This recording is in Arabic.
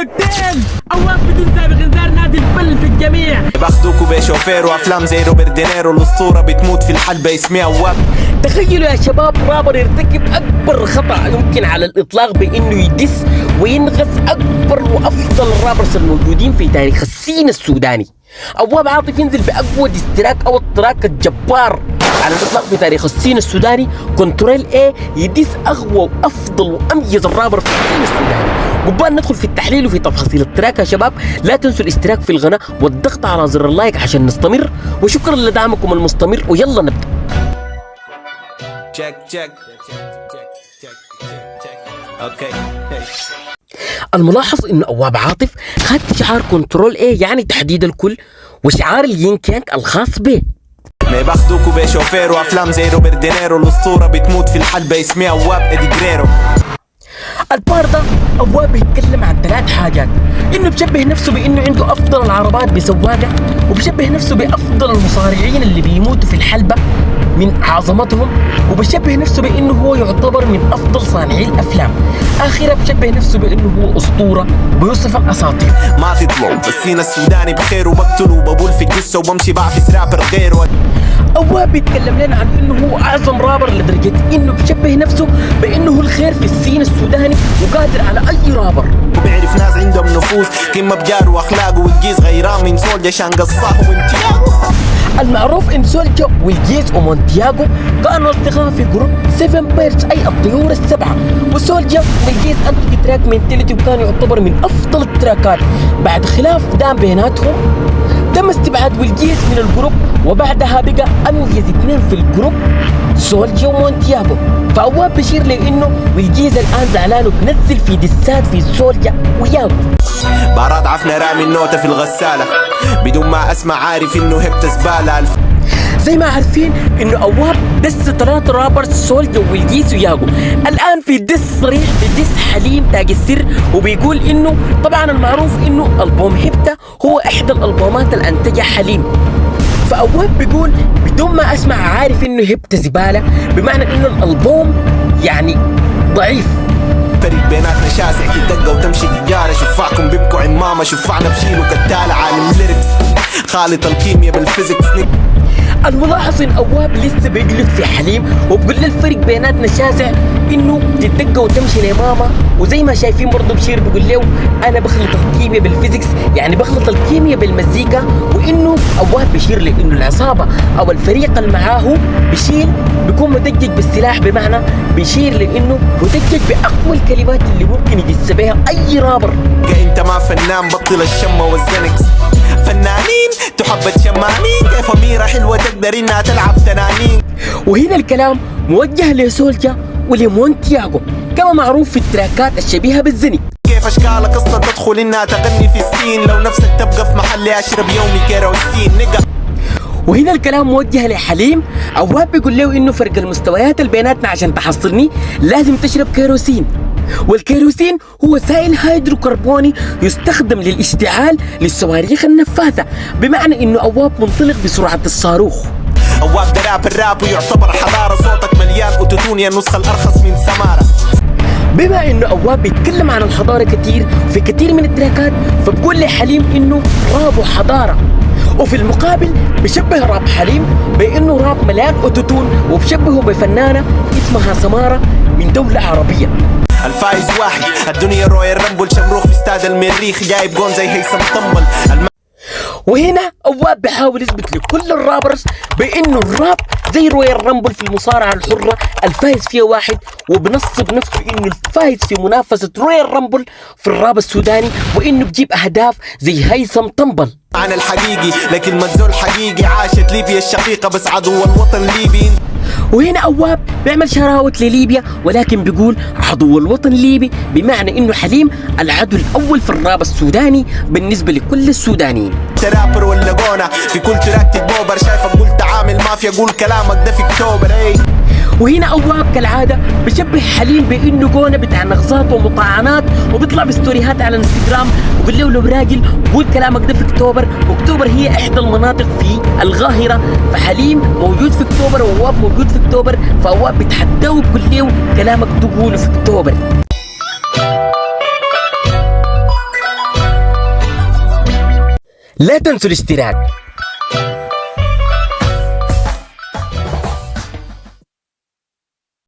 كوكتيل أواب بدون سابق إنذار نادي الفل في الجميع. باخدوكوا بشوفير وأفلام زي روبرت دينيرو، الأسطورة بتموت في الحلبة اسمها أواب. تخيلوا يا شباب رابر يرتكب أكبر خطأ يمكن على الإطلاق بإنه يدس وينغص أكبر وأفضل الرابرز الموجودين في تاريخ السين السوداني. أواب عاطف ينزل بأقوى ديستراك أو التراك الجبار على الإطلاق في تاريخ السين السوداني، كنترول A يدس أقوى وأفضل وأميز الرابر في السين السوداني. قبل ندخل في التحليل وفي تفاصيل التراك يا شباب، لا تنسوا الاشتراك في القناة والضغط على زر اللايك عشان نستمر، وشكرا لدعمكم المستمر، ويلا نبدأ. check اوكي. الملاحظ انه أواب عاطف خد شعار كنترول A يعني تحديد الكل، وشعار الين كيانك الخاص به. ما باخدوكوا بشوفير وأفلام زي روبرت دينيرو، الأسطورة بتموت في الحلبة اسمها أواب إدي جريرو. البار ده أواب بيتكلم عن 3 حاجات، إنه بشبه نفسه بإنه عنده أفضل العربات بسواقة، وبشبه نفسه بأفضل المصارعين اللي بيموتوا في الحلبة من عظمتهم، وبشبه نفسه بإنه هو يعتبر من أفضل صانعي الأفلام. آخرا بشبه نفسه بإنه هو أسطورة بيوصف الأساطير. ما تطلعوا السين السوداني بخير، وبقتله وبقول في جثة وبمشي بعفس رابر غيره. أواب بيتكلم لنا عن إنه هو أعظم رابر لدرجة إنه بشبه نفسه بإنه هو الخير في السين السوداني وقادر على أي رابر. وبيعرف ناس عندهم نفوس قمة بجار وأخلاقه، والجيز غيران من سولجا شان قصاه وانتياغو. المعروف إن سولجا والجيز ومونتياغو كانوا أصدقاء في جروب 7 بيرز أي الطيور السبعة، وسولجا والجيز أنتوا تراك مينتاليتي وكان يعتبر من أفضل التراكات. بعد خلاف دام بيناتهم تم استبعاد والجيز من الجروب، وبعدها بقى أميز 2 في الجروب سولجا ومونتياغو. فأواب بشير لأنه والجيز الآن زعلان وبنزل في دسات في سولجا وياغو. باراد عفنا رامي النوتة في الغسالة بدون ما أسمع، عارف إنه هبت زبالة. زي ما عارفين انه أواب دس 3 رابرز سولجا والجيز وياغو. الان في دس صريح بدس حليم تاج السر، وبيقول انه طبعا المعروف انه البوم هبته هو احدى الالبومات اللي انتجها حليم. فأواب بيقول بدون ما اسمع عارف انه هبته زبالة، بمعنى انه الالبوم يعني ضعيف. فريق بيناتنا شاسع تدقى وتمشي تجارة، شفاعكم بيبكوا عمامة شفعنا بشيلوا كالتالة، عالم ليركس خالط الكيمياء بالفيزيكس. الملاحظ ان أواب لسه بيجلد في حليم وبقول للفريق بيناتنا شاسع انه تتدقى وتمشي لماما، وزي ما شايفين برضه بشير بيقول له انا بخلط الكيمياء بالفيزيكس يعني بخلط الكيمياء بالمزيكا، وانه أواب بشير لانه العصابه او الفريق اللي معاه بشيل بيكون مدجج بالسلاح، بمعنى بيشير لانه مدجج باقوى الكلمات اللي ممكن يدس بها اي رابر. انت ما فنان بطل الشمة والزنكس، فنانين تحب شمامين كيف أميرة حلوة تقدر إنها تلعب تنانين. وهنا الكلام موجه لسولجا ولمونتياغو كما معروف في التراكات الشبيهة بالزني. كيف أشكالك أصلا تدخل إنها تغني في السين، لو نفسك تبقى في محلي أشرب يومي كيروسين نقا. وهنا الكلام موجه لحليم. أواب بيقول له إنه فرق المستويات اللي بيناتنا عشان تحصلني لازم تشرب كيروسين، والكيروسين هو سائل هيدروكربوني يستخدم للاشتعال للصواريخ النفاثة، بمعنى إنه أواب منطلق بسرعة الصاروخ. أواب ده راب الراب ويعتبر حضارة، صوتك مليان أوتوتونيا النسخة الأرخص من سمارة. بما إنه أواب بيتكلم عن الحضارة كتير في كتير من التراكات، فبقول لحليم إنه راب حضارة، وفي المقابل بشبه راب حليم بإنه راب مليان أوتوتون، وبشبهه بفنانة اسمها سمارة من دولة عربية. الفايز واحد الدنيا رويال رامبل، شمروخ في استاد المريخ جايب جون زي هيثم طنبل. وهنا أواب بيحاول يثبت لكل الرابرز بإنه الراب زي رويال رامبل في المصارعة الحرة، الفايز فيها واحد، وبنصب نفسه إنه الفايز في منافسة رويال رامبل في الراب السوداني، وإنه بجيب أهداف زي هيثم طنبل. عن الحقيقي لكن مجزول حقيقي، عاشت ليبيا الشقيقة بس عدو الوطن ليبي. وهنا أواب بيعمل شراوت لليبيا، ولكن بيقول عدو الوطن ليبي، بمعنى إنه حليم العدو الأول في الراب السوداني بالنسبة لكل السودانيين. ترابر ولا غونا في كل تراك تتبوبر، شايفك قلت عامل مافيا قول كلامك ده في اكتوبر. وهنا أواب كالعادة بشبه حليم بإنه جونة بتاع نغزات ومطاعنات، وبيطلع بستوريهات على الانستغرام وقال له لو راجل قول كلامك ده في اكتوبر، واكتوبر هي إحدى المناطق في القاهرة، فحليم موجود في اكتوبر وأواب موجود في اكتوبر، فأواب بتحداه وبقول له كلامك تقوله في اكتوبر. لا تنسوا الاشتراك.